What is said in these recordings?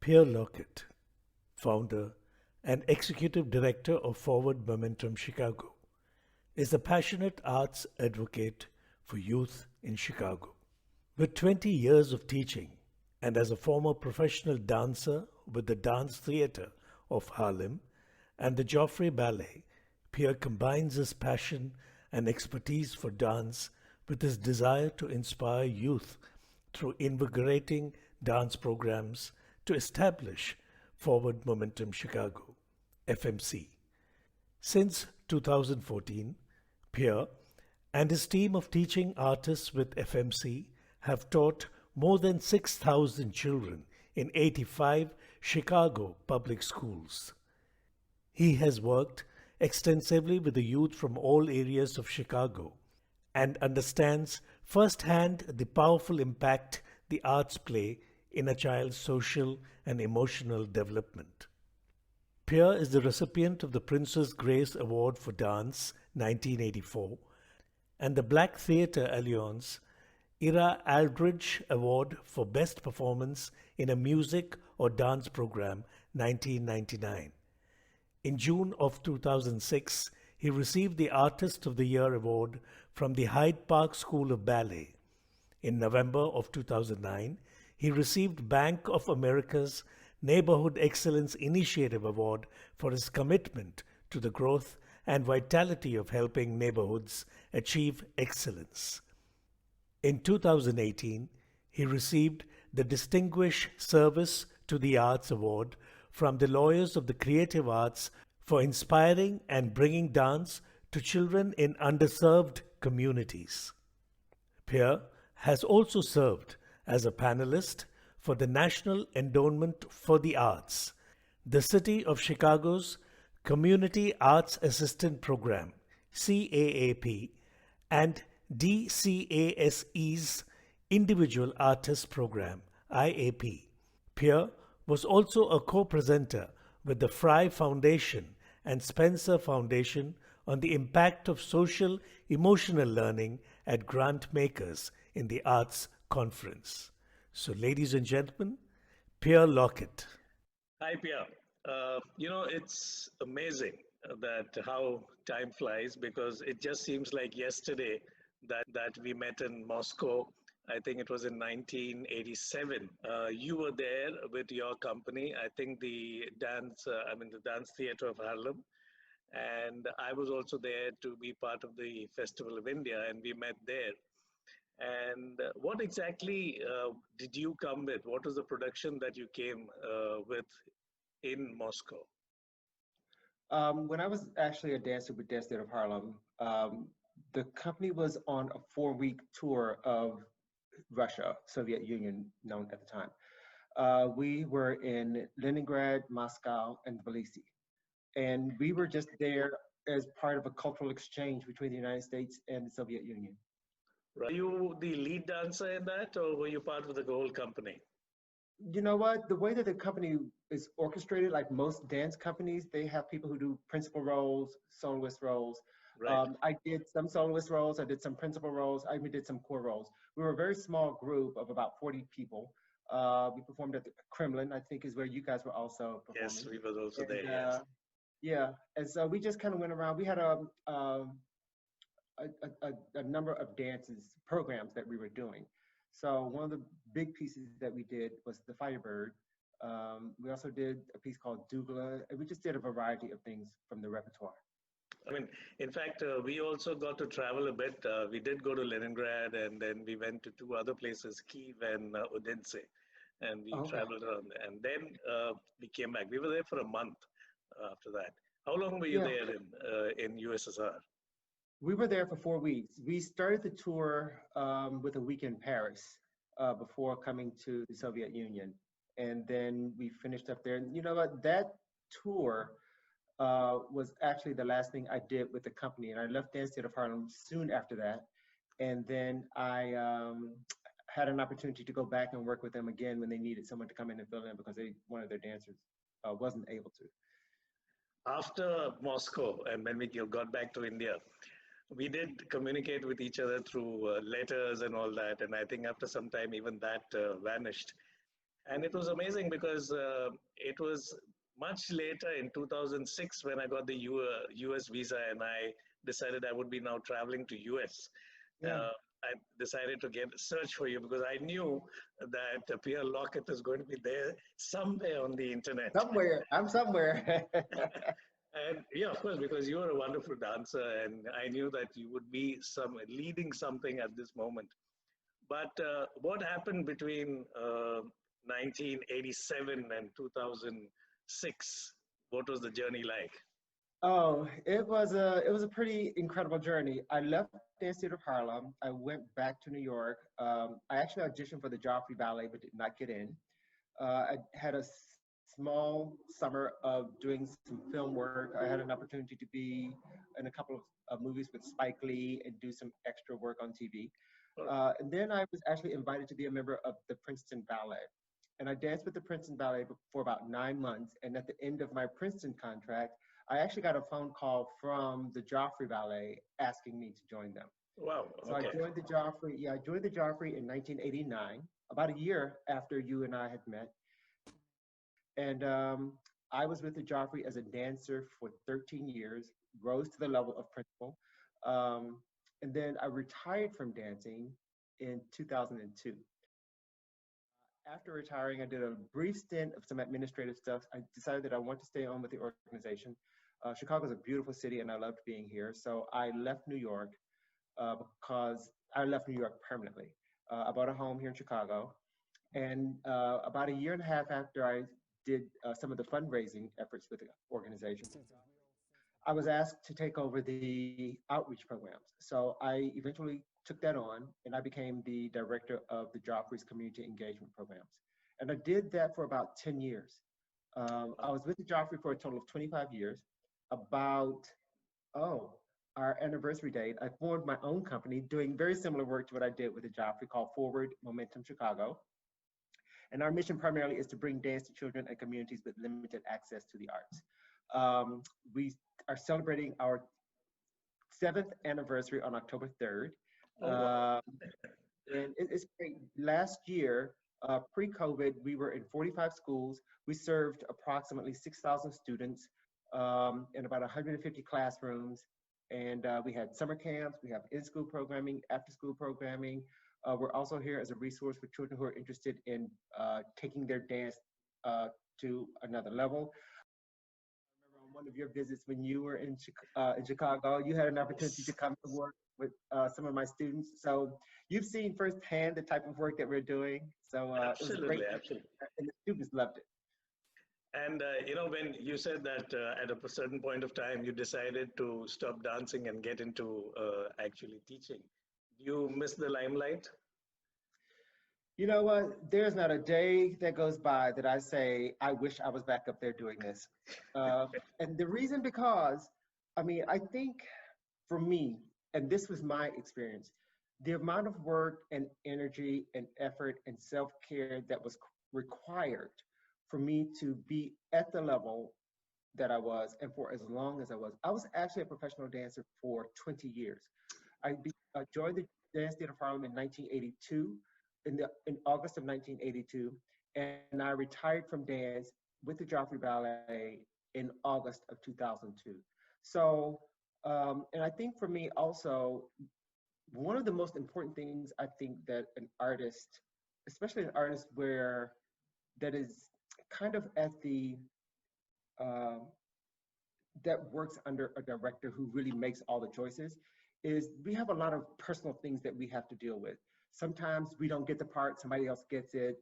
Pierre Lockett, founder and executive director of Forward Momentum Chicago, is a passionate arts advocate for youth in Chicago. With 20 years of teaching and as a former professional dancer with the Dance Theatre of Harlem and the Joffrey Ballet, Pierre combines his passion and expertise for dance with his desire to inspire youth through invigorating dance programs to establish Forward Momentum Chicago, FMC. Since 2014, Pierre and his team of teaching artists with FMC have taught more than 6,000 children in 85 Chicago public schools. He has worked extensively with the youth from all areas of Chicago and understands firsthand the powerful impact the arts play in a child's social and emotional development. Pierre is the recipient of the Princess Grace Award for Dance 1984 and the Black Theatre Alliance Ira Aldridge Award for Best Performance in a Music or Dance Program 1999. In June of 2006, he received the Artist of the Year award from the Hyde Park School of Ballet. In November of 2009, he received Bank of America's Neighborhood Excellence Initiative Award for his commitment to the growth and vitality of helping neighborhoods achieve excellence. In 2018, he received the Distinguished Service to the Arts Award from the Lawyers of the Creative Arts for inspiring and bringing dance to children in underserved communities. Pierre has also served as a panelist for the National Endowment for the Arts, the City of Chicago's Community Arts Assistant Program, CAAP, and DCASE's Individual Artist Program, IAP. Pierre was also a co-presenter with the Fry Foundation and Spencer Foundation on the impact of social emotional learning at grant makers in the Arts Conference. So, ladies and gentlemen, Pierre Lockett. Hi, Pia. It's amazing that how time flies because it just seems like yesterday that we met in Moscow. I think it was in 1987. You were there with your company. I think the Dance Theatre of Harlem. And I was also there to be part of the Festival of India, and we met there. And what exactly did you come with? What was the production that you came with in Moscow? When I was actually a dancer with Dance Theatre of Harlem, the company was on a 4-week tour of Russia, Soviet Union, known at the time. We were in Leningrad, Moscow, and Tbilisi. And we were just there as part of a cultural exchange between the United States and the Soviet Union. Were you the lead dancer in that, or were you part of the whole company? You know what? The way that the company is orchestrated, like most dance companies, they have people who do principal roles, soloist roles. Right. I did some soloist roles, I did some principal roles, I even did some core roles. We were a very small group of about 40 people. We performed at the Kremlin, I think is where you guys were also performing. Yes, we were also And, there. Yes. Yeah, and so we just kind of went around. We had a number of dances programs that we were doing. So one of the big pieces that we did was the Firebird. We also did a piece called Dougla, and we just did a variety of things from the repertoire. I mean, in fact, we also got to travel a bit. We did go to Leningrad, and then we went to 2 other places, Kiev and Odense, and we traveled around. And then we came back. We were there for a month after that. How long were you there in USSR? We were there for 4 weeks. We started the tour with a week in Paris before coming to the Soviet Union. And then we finished up there. And you know what? That tour was actually the last thing I did with the company. And I left Dance Theatre of Harlem soon after that. And then I had an opportunity to go back and work with them again when they needed someone to come in and fill in because one of their dancers wasn't able to. After Moscow, and when we got back to India, we did communicate with each other through letters and all that. And I think after some time, even that vanished. And it was amazing because it was much later in 2006 when I got the US visa and I decided I would be now traveling to US. Yeah, I decided to get search for you because I knew that Pierre Lockett is going to be there somewhere on the internet. somewhere. I'm somewhere. And yeah, of course, because you are a wonderful dancer, and I knew that you would be some leading something at this moment. But what happened between 1987 and 2006? What was the journey like? Oh, it was a pretty incredible journey. I left Dance Theater of Harlem. I went back to New York. I actually auditioned for the Joffrey Ballet, but did not get in. I had a small summer of doing some film work. I had an opportunity to be in a couple of movies with Spike Lee and do some extra work on TV. Oh, And then I was actually invited to be a member of the Princeton Ballet. And I danced with the Princeton Ballet for about 9 months. And at the end of my Princeton contract, I actually got a phone call from the Joffrey Ballet asking me to join them. wow. So I Okay. joined the Joffrey. Yeah, I joined the Joffrey in 1989, about a year after you and I had met. And I was with the Joffrey as a dancer for 13 years, rose to the level of principal. Um, and then I retired from dancing in 2002. After retiring, I did a brief stint of some administrative stuff. I decided that I want to stay on with the organization. Chicago is a beautiful city, and I loved being here. So I left New York because I left New York permanently. I bought a home here in Chicago, and about a year and a half after I did some of the fundraising efforts with the organization, I was asked to take over the outreach programs. So I eventually took that on and I became the director of the Joffrey's community engagement programs. And I did that for about 10 years. I was with the Joffrey for a total of 25 years. About, oh, our anniversary date, I formed my own company doing very similar work to what I did with the Joffrey called Forward Momentum Chicago. And our mission primarily is to bring dance to children and communities with limited access to the arts. We are celebrating our seventh anniversary on October 3rd. Oh, wow. Um, and it's great. Last year, pre-COVID, we were in 45 schools. We served approximately 6,000 students in about 150 classrooms. And we had summer camps, we have in-school programming, after-school programming. We're also here as a resource for children who are interested in taking their dance to another level. On one of your visits when you were in Chicago, you had an opportunity to Yes. come to work with some of my students. So you've seen firsthand the type of work that we're doing. So it was a great, Absolutely, absolutely. and the students loved it. And when you said that at a certain point of time you decided to stop dancing and get into actually teaching, do you miss the limelight? You know what? There's not a day that goes by that I say, I wish I was back up there doing this. Uh, and the reason because, I mean, I think for me, and this was my experience, the amount of work and energy and effort and self-care that was required for me to be at the level that I was and for as long as I was. I was actually a professional dancer for 20 years. I joined the Dance Theater of Harlem in 1982, in August of 1982, and I retired from dance with the Joffrey Ballet in August of 2002. So, and I think for me also, one of the most important things I think that an artist, especially an artist where that is kind of at the um, that works under a director who really makes all the choices is we have a lot of personal things that we have to deal with. Sometimes we don't get the part, somebody else gets it.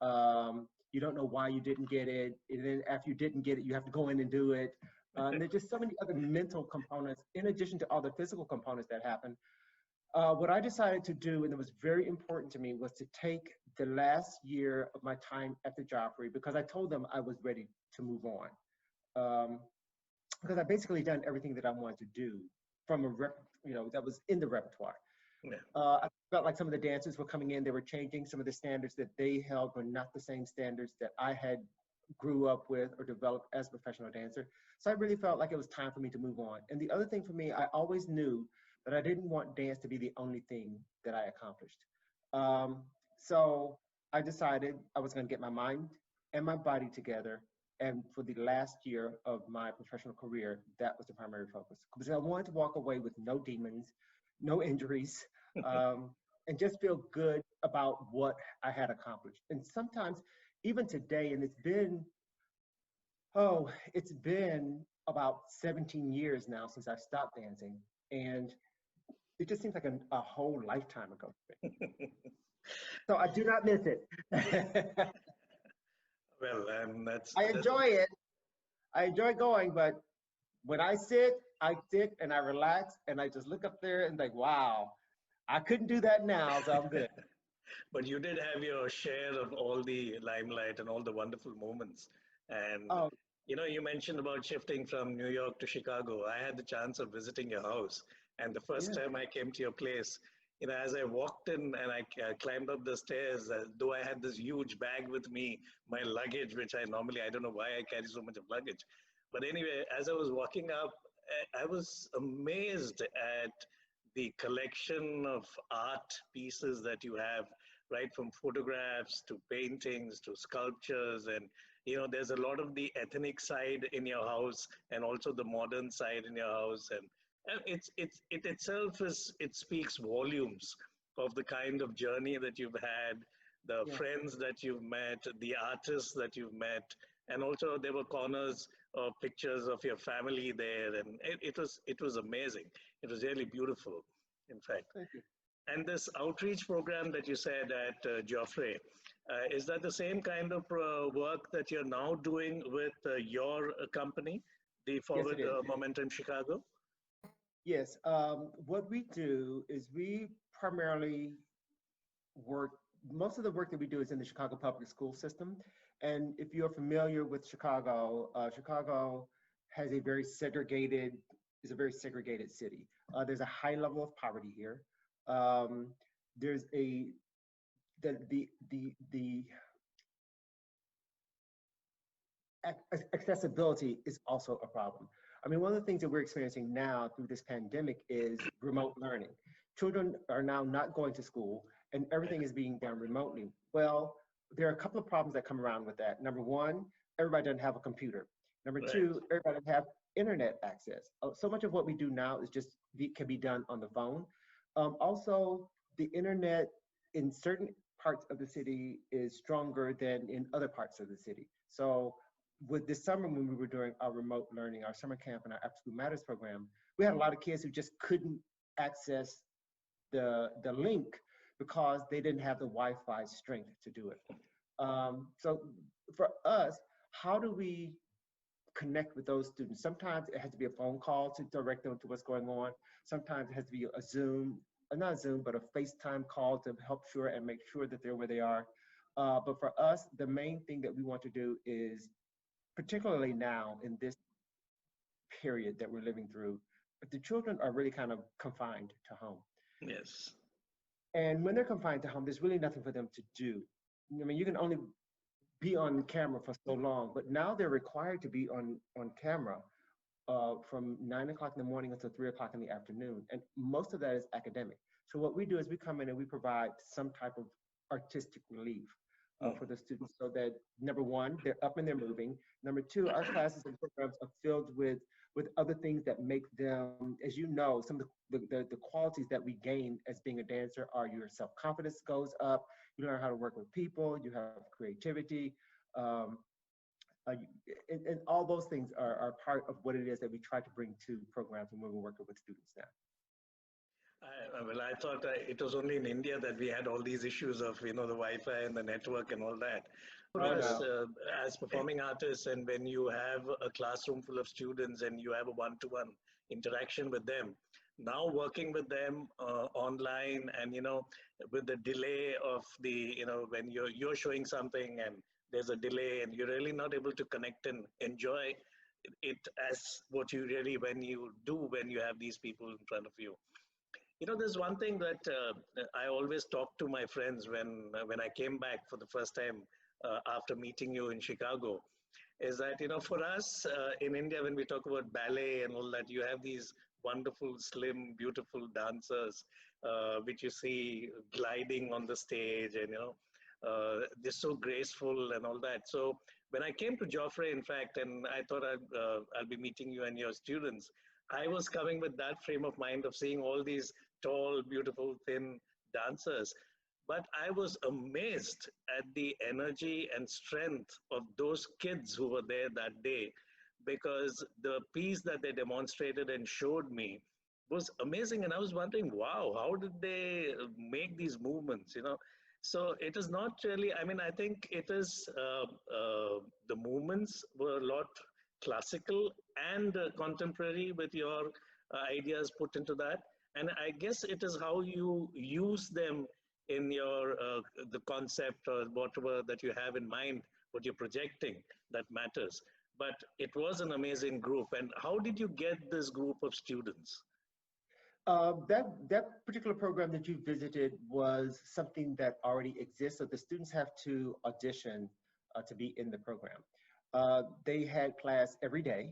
You don't know why you didn't get it. And then after you didn't get it, you have to go in and do it. And there's just so many other mental components in addition to all the physical components that happen. What I decided to do, and it was very important to me, was to take the last year of my time at the Joffrey because I told them I was ready to move on. Um, because I basically done everything that I wanted to do from that was in the repertoire. Yeah. I felt like some of the dancers were coming in, they were changing some of the standards that they held were not the same standards that I had grew up with or developed as a professional dancer. So I really felt like it was time for me to move on. And the other thing for me, I always knew that I didn't want dance to be the only thing that I accomplished. Um, so I decided I was going to get my mind and my body together. And for the last year of my professional career, that was the primary focus because I wanted to walk away with no demons, no injuries, um, and just feel good about what I had accomplished. And sometimes, even today, and it's been about 17 years now since I stopped dancing. And it just seems like a whole lifetime ago. So I do not miss it. Well, and I that's enjoy it. I enjoy going, but when I sit and I relax and I just look up there and like, wow, I couldn't do that now, so I'm good. but you did have your share of all the limelight and all the wonderful moments. And Oh, you mentioned about shifting from New York to Chicago. I had the chance of visiting your house, and the first yeah, time I came to your place, as I walked in and I climbed up the stairs, though I had this huge bag with me, my luggage, which I don't know why I carry so much of luggage. But anyway, as I was walking up, I was amazed at the collection of art pieces that you have, right from photographs to paintings to sculptures. And there's a lot of the ethnic side in your house and also the modern side in your house. And it itself it speaks volumes of the kind of journey that you've had, the yeah. friends that you've met, the artists that you've met. And also there were corners of pictures of your family there, and it was amazing. It was really beautiful, in fact. Thank you. And this outreach program that you said at Joffrey, is that the same kind of work that you're now doing with your company, the Yes, it Forward is. Momentum Chicago? Yes. What we do is we primarily work, most of the work that we do is in the Chicago public school system. And if you're familiar with Chicago, Chicago has is a very segregated city. There's a high level of poverty here. Um, there's a the accessibility is also a problem. I mean, one of the things that we're experiencing now through this pandemic is remote learning. Children are now not going to school and everything is being done remotely. Well, there are a couple of problems that come around with that. Number one, everybody doesn't have a computer. Number Right. two, everybody doesn't have internet access. So much of what we do now is just can be done on the phone. Also, the internet in certain parts of the city is stronger than in other parts of the city. So with this summer when we were doing our remote learning, our summer camp and our After School Matters program, we had a lot of kids who just couldn't access the link because they didn't have the Wi-Fi strength to do it. So for us, how do we connect with those students? Sometimes it has to be a phone call to direct them to what's going on. Sometimes it has to be a Zoom, not a Zoom, but a FaceTime call to help sure and make sure that they're where they are. But for us, the main thing that we want to do is, particularly now in this period that we're living through, the children are really kind of confined to home. Yes. And when they're confined to home, there's really nothing for them to do. I mean, you can only be on camera for so long, but now they're required to be on camera from 9 o'clock in the morning until 3 o'clock in the afternoon. And most of that is academic. So what we do is we come in and we provide some type of artistic relief for the students so that, number one, they're up and they're moving. Number two, our classes and programs are filled with other things that make them, as you know, some of the qualities that we gain as being a dancer are your self-confidence goes up, you learn how to work with people, you have creativity, um, uh, and all those things are part of what it is that we try to bring to programs when we're working with students now. Well, I thought it was only in India that we had all these issues of, the Wi-Fi and the network and all that. For Oh us, no. as performing artists, and when you have a classroom full of students and you have a one-to-one interaction with them, now working with them online and, with the delay of when you're showing something and there's a delay and you're really not able to connect and enjoy it as what you really when you have these people in front of you. There's one thing that I always talk to my friends when I came back for the first time after meeting you in Chicago, is that for us in India, when we talk about ballet and all that, you have these wonderful, slim, beautiful dancers which you see gliding on the stage, and they're so graceful and all that. So when I came to Joffrey, in fact, and I thought I'll be meeting you and your students, I was coming with that frame of mind of seeing all these tall, beautiful, thin dancers. But I was amazed at the energy and strength of those kids who were there that day, because the piece that they demonstrated and showed me was amazing. And I was wondering, wow, how did they make these movements, you know? So it is not really, I mean, I think it is, the movements were a lot classical and contemporary with your ideas put into that. And I guess it is how you use them in your, the concept or whatever that you have in mind, what you're projecting, that matters. But it was an amazing group. And how did you get this group of students? That particular program that you visited was something that already exists. So the students have to audition to be in the program. They had class every day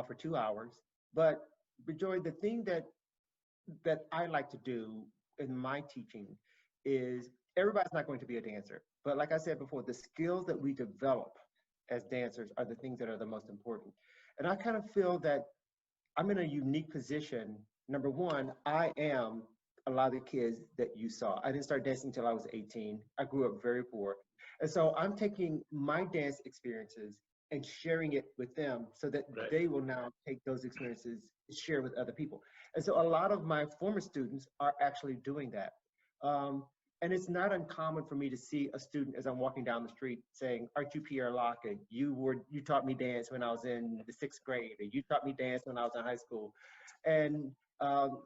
for 2 hours. But Bijoy, the thing that I like to do in my teaching is everybody's not going to be a dancer. But like I said before, the skills that we develop as dancers are the things that are the most important. And I kind of feel that I'm in a unique position. Number one, I am a lot of the kids that you saw. I didn't start dancing until I was 18. I grew up very poor. And so I'm taking my dance experiences and sharing it with them so that Right. they will now take those experiences and share with other people. And so a lot of my former students are actually doing that. Um, and it's not uncommon for me to see a student as I'm walking down the street saying, "Aren't you Pierre Lockett? You taught me dance when I was in the 6th grade, or you taught me dance when I was in high school." And um,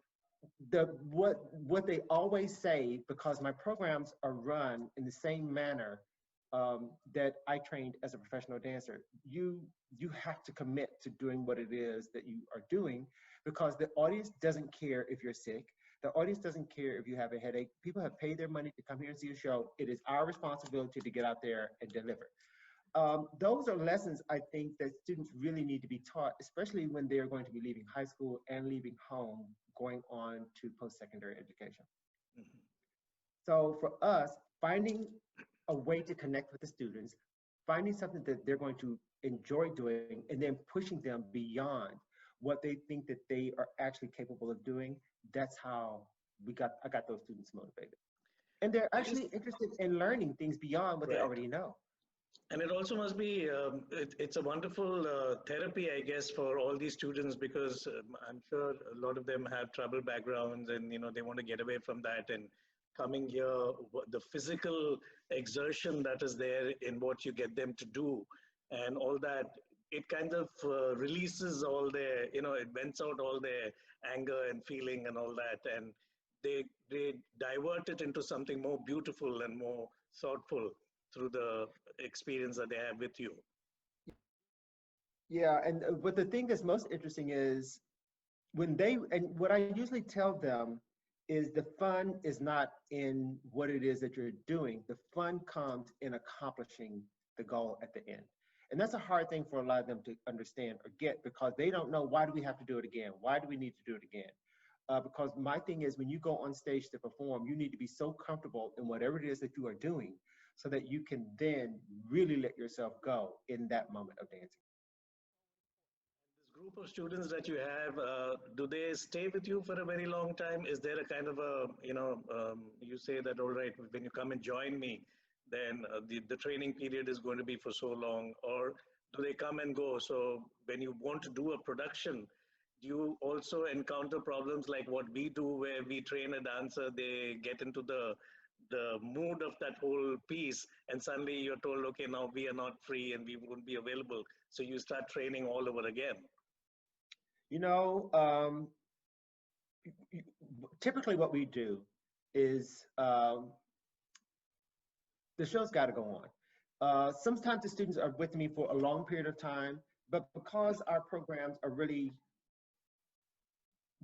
what they always say, because my programs are run in the same manner that I trained as a professional dancer, you have to commit to doing what it is that you are doing, because the audience doesn't care if you're sick. The audience doesn't care if you have a headache. People have paid their money to come here and see a show. It is our responsibility to get out there and deliver. Those are lessons I think that students really need to be taught, especially when they're going to be leaving high school and leaving home, going on to post-secondary education. Mhm. So for us, finding a way to connect with the students, finding something that they're going to enjoy doing, and then pushing them beyond what they think that they are actually capable of doing, that's how I got those students motivated. And they're I guess, actually interested in learning things beyond what they right. already know. And it also must be, it's a wonderful therapy, I guess, for all these students, because I'm sure a lot of them have trouble backgrounds and, you know, they want to get away from that. And coming here, the physical exertion that is there in what you get them to do and all that, it kind of releases all their, you know, it vents out all their anger and feeling and all that. And they divert it into something more beautiful and more thoughtful through the experience that they have with you. Yeah, and but the thing that's most interesting is and what I usually tell them is the fun is not in what it is that you're doing. The fun comes in accomplishing the goal at the end. And that's a hard thing for a lot of them to understand or get, because they don't know, why do we have to do it again? Why do we need to do it again? Because my thing is, when you go on stage to perform, you need to be so comfortable in whatever it is that you are doing so that you can then really let yourself go in that moment of dancing. This group of students that you have, do they stay with you for a very long time? Is there a kind of a, you know, you say that, all right, when you come and join me, then the training period is going to be for so long, or do they come and go? So when you want to do a production, do you also encounter problems like what we do, where we train a dancer, they get into the mood of that whole piece, and suddenly you're told, okay, now we are not free and we won't be available, so you start training all over again? You know, typically what we do is the show's got to go on. Sometimes the students are with me for a long period of time, but because our programs are really,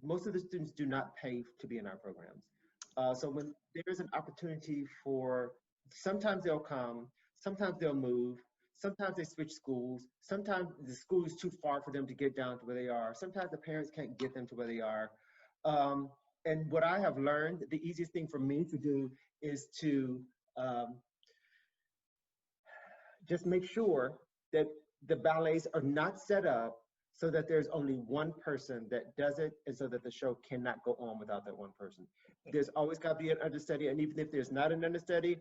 most of the students do not pay to be in our programs. So when there's an opportunity for, sometimes they'll come, sometimes they'll move, sometimes they switch schools, sometimes the school is too far for them to get down to where they are, sometimes the parents can't get them to where they are. Um, and what I have learned, the easiest thing for me to do is to um, Just make sure that the ballets are not set up so that there's only one person that does it, and so that the show cannot go on without that one person. There's always got to be an understudy, and even if there's not an understudy,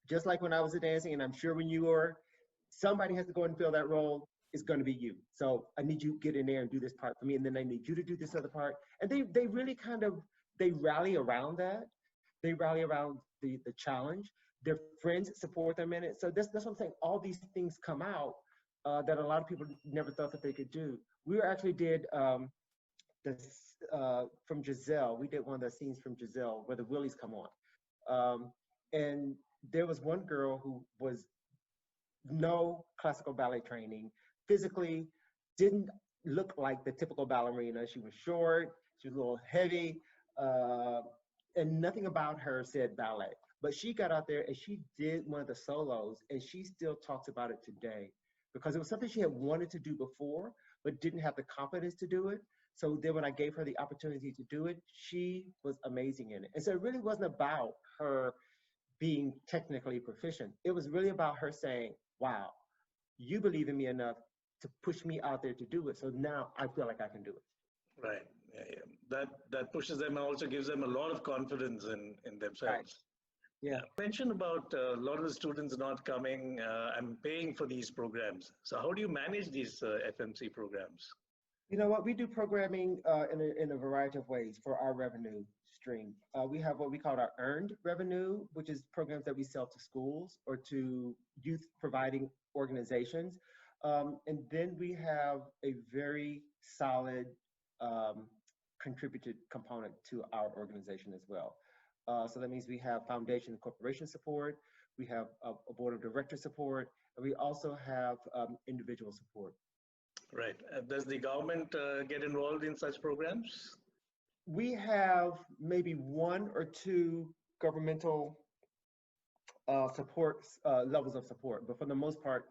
just like when I was dancing, and I'm sure when you were, somebody has to go and fill that role. It's going to be you. So I need you to get in there and do this part for me, and then I need you to do this other part. And they really kind of, they rally around that. They rally around the challenge. Their friends support them in it. So that's what I'm saying. All these things come out that a lot of people never thought that they could do. We actually did this from Giselle. We did one of the scenes from Giselle where the Willies come on. And there was one girl who was no classical ballet training, physically didn't look like the typical ballerina. She was short, she was a little heavy, and nothing about her said ballet. But she got out there and she did one of the solos, and she still talks about it today because it was something she had wanted to do before, but didn't have the confidence to do it. So then when I gave her the opportunity to do it, she was amazing in it. And so it really wasn't about her being technically proficient. It was really about her saying, wow, you believe in me enough to push me out there to do it. So now I feel like I can do it. Right. Yeah, yeah. That pushes them and also gives them a lot of confidence in themselves. Right. Yeah. Mention about a lot of the students not coming and paying for these programs. So how do you manage these FMC programs? You know what? We do programming in a variety of ways for our revenue stream. We have what we call our earned revenue, which is programs that we sell to schools or to youth providing organizations. And then we have a very solid contributed component to our organization as well. So that means we have foundation and corporation support, we have a board of director support, and we also have individual support. Right. Does the government get involved in such programs? We have maybe one or two governmental support levels of support, but for the most part,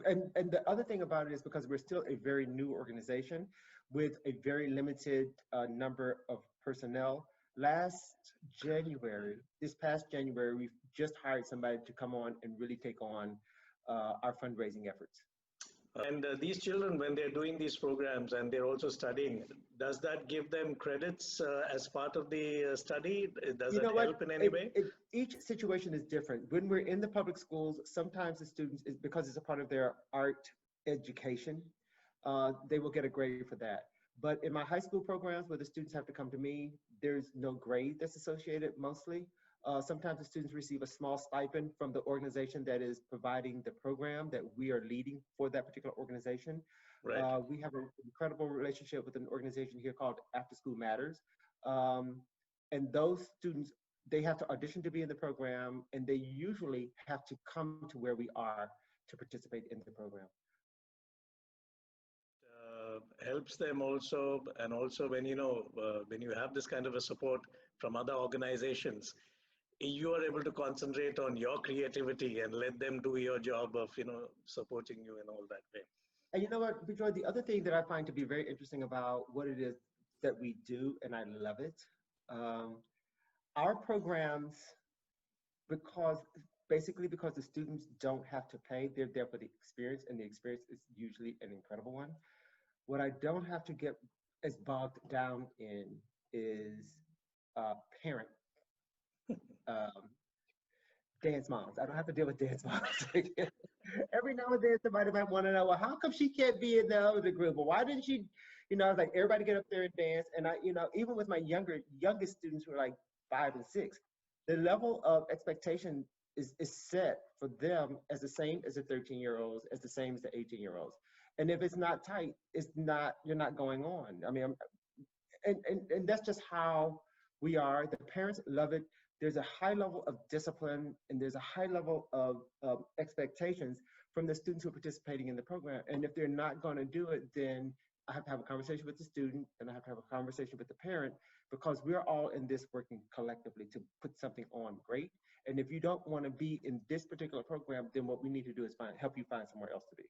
and the other thing about it is because we're still a very new organization with a very limited number of personnel. This past January, we've just hired somebody to come on and really take on our fundraising efforts. And these children, when they're doing these programs and they're also studying, does that give them credits as part of the study? Does it help in any way? Each situation is different. When we're in the public schools, sometimes the students, because it's a part of their art education, they will get a grade for that. But in my high school programs where the students have to come to me, there's no grade that's associated mostly. Sometimes the students receive a small stipend from the organization that is providing the program that we are leading for that particular organization. Right. We have an incredible relationship with an organization here called After School Matters. And those students, they have to audition to be in the program, and they usually have to come to where we are to participate in the program. Helps them also, and also when when you have this kind of a support from other organizations, you are able to concentrate on your creativity and let them do your job of supporting you in all that way. And you know what, Bijoy, the other thing that I find to be very interesting about what it is that we do, and I love it, our programs, basically because the students don't have to pay, they're there for the experience, and the experience is usually an incredible one. What I don't have to get as bogged down in is parent dance moms. I don't have to deal with dance moms. Every now and then somebody might want to know, well, how come she can't be in the other group? Well, why didn't she, I was like, everybody get up there and dance. And I, even with my youngest students who are like 5 and 6, the level of expectation is set for them as the same as the 13-year-olds, as the same as the 18-year-olds. And if it's not tight, you're not going on. I mean, and that's just how we are. The parents love it. There's a high level of discipline, and there's a high level of expectations from the students who are participating in the program. And if they're not going to do it, then I have to have a conversation with the student, and I have to have a conversation with the parent, because we're all in this working collectively to put something on great. And if you don't want to be in this particular program, then what we need to do is help you find somewhere else to be.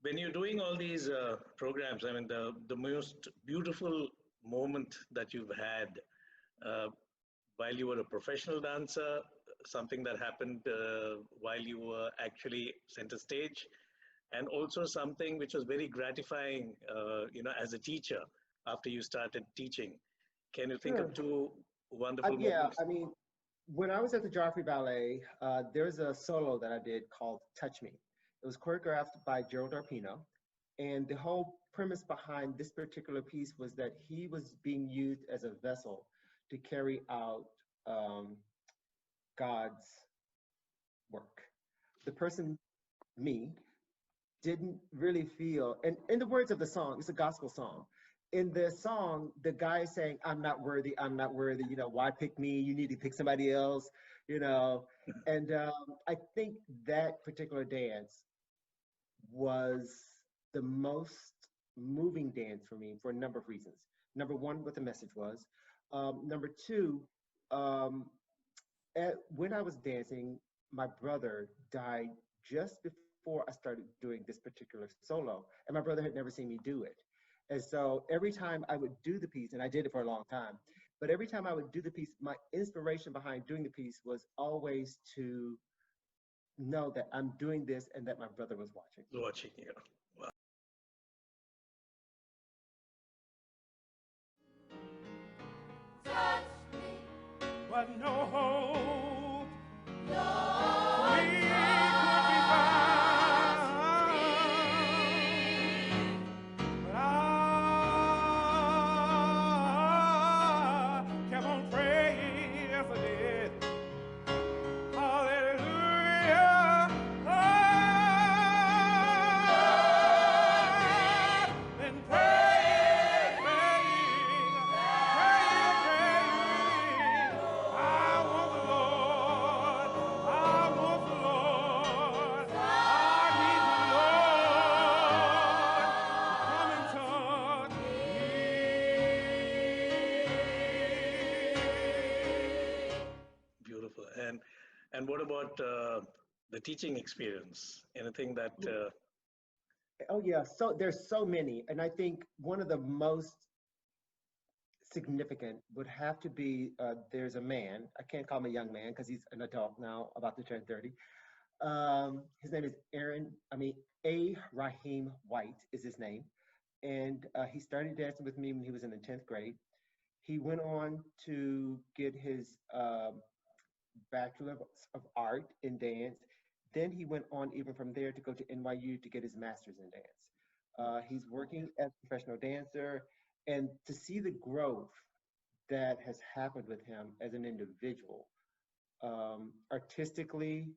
When you're doing all these programs, I mean, the most beautiful moment that you've had while you were a professional dancer, something that happened while you were actually center stage, and also something which was very gratifying, as a teacher after you started teaching. Can you think of Sure. two wonderful Yeah, moments? I mean, when I was at the Joffrey Ballet, there's a solo that I did called Touch Me. It was choreographed by Gerald Arpino. And the whole premise behind this particular piece was that he was being used as a vessel to carry out um, God's work. The person, me, didn't really feel, and in the words of the song, it's a gospel song. In the song, the guy is saying, I'm not worthy, why pick me? You need to pick somebody else, you know. And I think that particular dance was the most moving dance for me for a number of reasons. Number one, what the message was. Number two, um, when I was dancing, my brother died just before I started doing this particular solo, and my brother had never seen me do it. And so every time I would do the piece, and I did it for a long time, but every time I would do the piece, my inspiration behind doing the piece was always to know that I'm doing this and that my brother was watching. Watching you. Wow. Touch me, but no hope Lord, we could be found. But I kept on praying, yes I did. Hallelujah. I've been praying, praying. I want the Lord. I want the Lord. I need the Lord to come and touch me. Beautiful. And what about the teaching experience? Anything that Oh yeah, so there's so many, and I think one of the most significant would have to be there's a man. I can't call him a young man because he's an adult now, about to turn 30. His name is A. Raheem White is his name, and he started dancing with me when he was in the 10th grade. He went on to get his Bachelor of Art in dance. Then he went on even from there to go to NYU to get his master's in dance. He's working as a professional dancer, and to see the growth that has happened with him as an individual, artistically,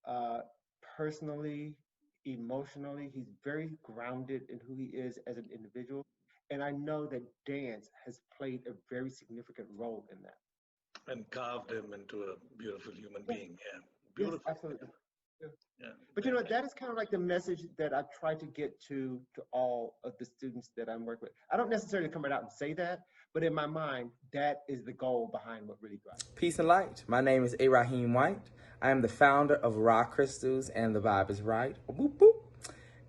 uh, personally, emotionally, he's very grounded in who he is as an individual. And I know that dance has played a very significant role in that. and carved him into a beautiful human Yes, being? Yeah, yes, beautiful. absolutely. Yeah. Yeah, But that is kind of like the message that I try to get to all of the students that I'm working with. I don't necessarily come right out and say that, but in my mind, that is the goal behind what really drives me. Peace and light. My name is A. Raheem White. I am the founder of Raw Crystals and The Vibe is Right, boop, boop,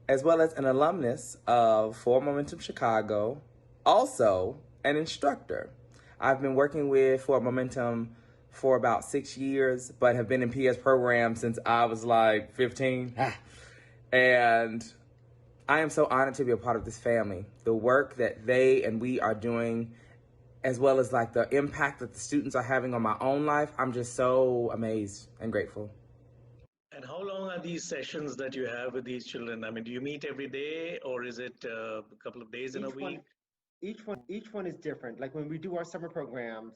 as well as an alumnus of For Momentum Chicago, also an instructor. I've been working with For Momentum for about 6 years, but have been in PS programs since I was like 15. And I am so honored to be a part of this family. The work that they and we are doing, as well as like the impact that the students are having on my own life, I'm just so amazed and grateful. And how long are these sessions that you have with these children? I mean, do you meet every day, or is it a couple of days in a Each week? one, each one is different. Like when we do our summer programs,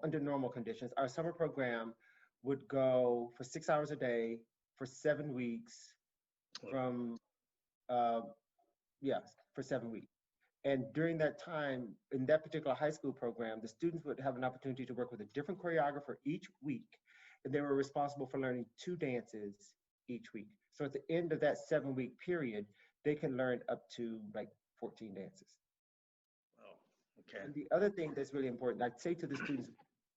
under normal conditions, our summer program would go for 6 hours a day for 7 weeks from uh, yes, for 7 weeks. And during that time, in that particular high school program, the students would have an opportunity to work with a different choreographer each week. And they were responsible for learning 2 dances each week. So at the end of that 7 week period, they can learn up to like 14 dances. Wow. Okay. And the other thing that's really important, I'd say to the students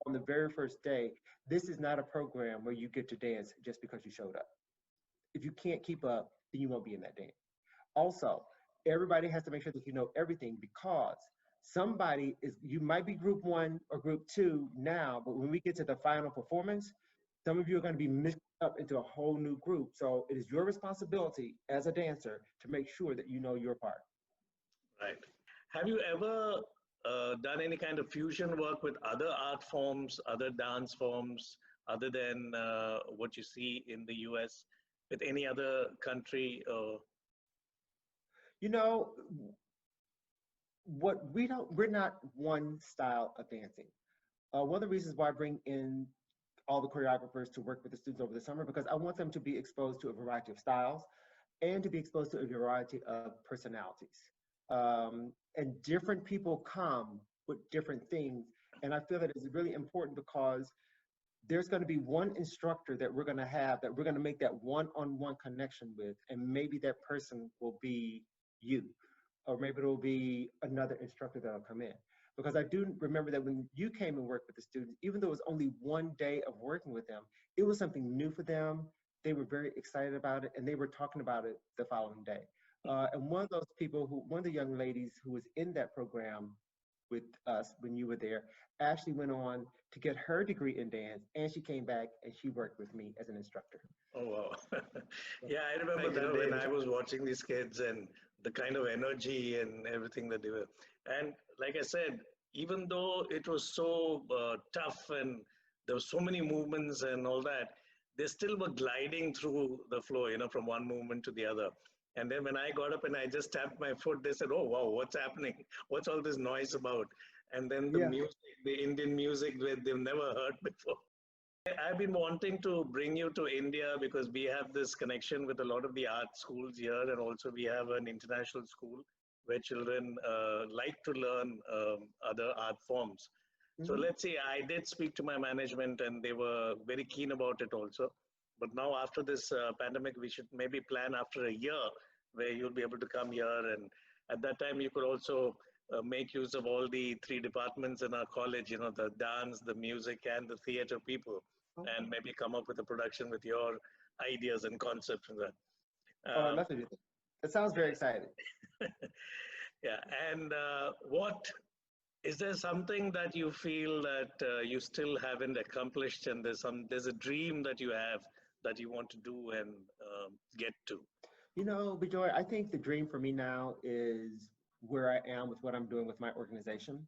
on the very first day, this is not a program where you get to dance just because you showed up. If you can't keep up, then you won't be in that dance. Also, everybody has to make sure that you know everything, because somebody is, you might be group one or group two now, but when we get to the final performance, some of you are going to be mixed up into a whole new group. So it is your responsibility as a dancer to make sure that you know your part. Right. Have you ever done any kind of fusion work with other art forms, other dance forms, other than what you see in the US, with any other country? You know, what we don't, we're not one style of dancing. One of the reasons why I bring in all the choreographers to work with the students over the summer, because I want them to be exposed to a variety of styles and to be exposed to a variety of personalities. And different people come with different things. And I feel that it's really important because there's going to be one instructor that we're going to have that we're going to make that one-on-one connection with, and maybe that person will be you, or maybe it'll be another instructor that'll come in. Because I do remember that when you came and worked with the students, even though it was only one day of working with them, it was something new for them. They were very excited about it, and they were talking about it the following day. And one of those people, one of the young ladies who was in that program with us when you were there, actually went on to get her degree in dance, and she came back and she worked with me as an instructor. Oh, wow. Yeah, I remember that day when I was watching these kids and the kind of energy and everything that they were. And like I said, even though it was so tough and there were so many movements and all that, they still were gliding through the floor, from one movement to the other. And then when I got up and I just tapped my foot, they said, "Oh, wow, what's happening? What's all this noise about?" And then the music, the Indian music that they've never heard before. I've been wanting to bring you to India because we have this connection with a lot of the art schools here, and also we have an international school where children like to learn other art forms. So let's see, I did speak to my management and they were very keen about it also. But now after this pandemic, we should maybe plan after a year where you'll be able to come here. And at that time, you could also make use of all the three departments in our college, the dance, the music, and the theater people, and maybe come up with a production with your ideas and concepts and that. I'd love to do that. That sounds very exciting. Yeah, and is there something that you feel that you still haven't accomplished, and there's a dream that you have that you want to do and get to? Bijoy, I think the dream for me now is where I am with what I'm doing with my organization.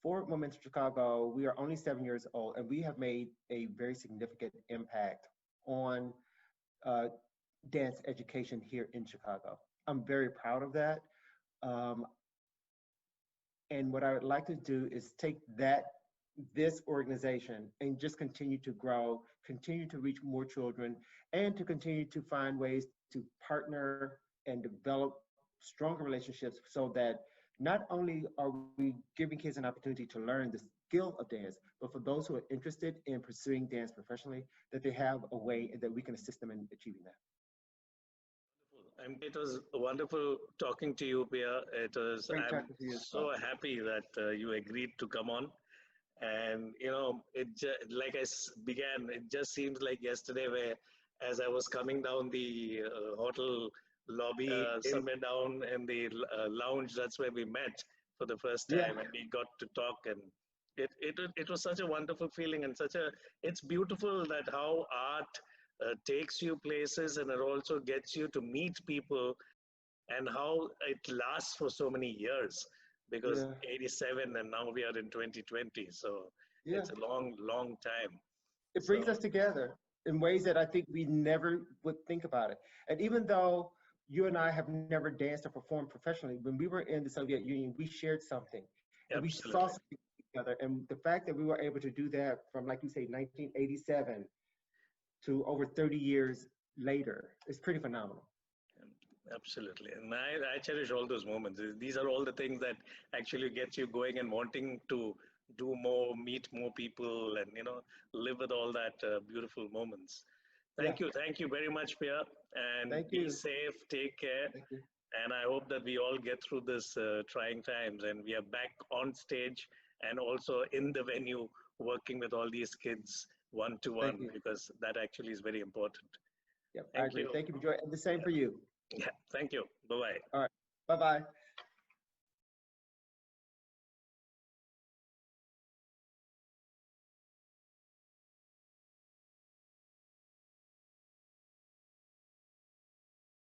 For Momentum Chicago, we are only 7 years old, and we have made a very significant impact on dance education here in Chicago. I'm very proud of that. And what I would like to do is take this organization and just continue to grow, continue to reach more children, and to continue to find ways to partner and develop stronger relationships so that not only are we giving kids an opportunity to learn the skill of dance, but for those who are interested in pursuing dance professionally, that they have a way that we can assist them in achieving that. It was wonderful talking to you, Pierre. I'm so happy that you agreed to come on. And, like began, it just seems like yesterday where as I was coming down the hotel lobby, somewhere down in the lounge, that's where we met for the first time, and we got to talk, and it was such a wonderful feeling, and it's beautiful that how art takes you places, and it also gets you to meet people, and how it lasts for so many years, because 87 and now we are in 2020, so it's a long time. It brings us together in ways that I think we never would think about it. And even though you and I have never danced or performed professionally, when we were in the Soviet Union, we shared something. And we saw something together. And the fact that we were able to do that from, like you say, 1987 to over 30 years later is pretty phenomenal. Absolutely. And I cherish all those moments. These are all the things that actually gets you going and wanting to do more, meet more people, and, live with all that beautiful moments. Thank you. Thank you very much, Pierre. And be safe, take care. And I hope that we all get through this trying times and we are back on stage and also in the venue working with all these kids one-to-one, because that actually is very important. I agree. Thank you, Bijoy. And the same for you. Yeah, thank you. Bye-bye. All right. Bye-bye.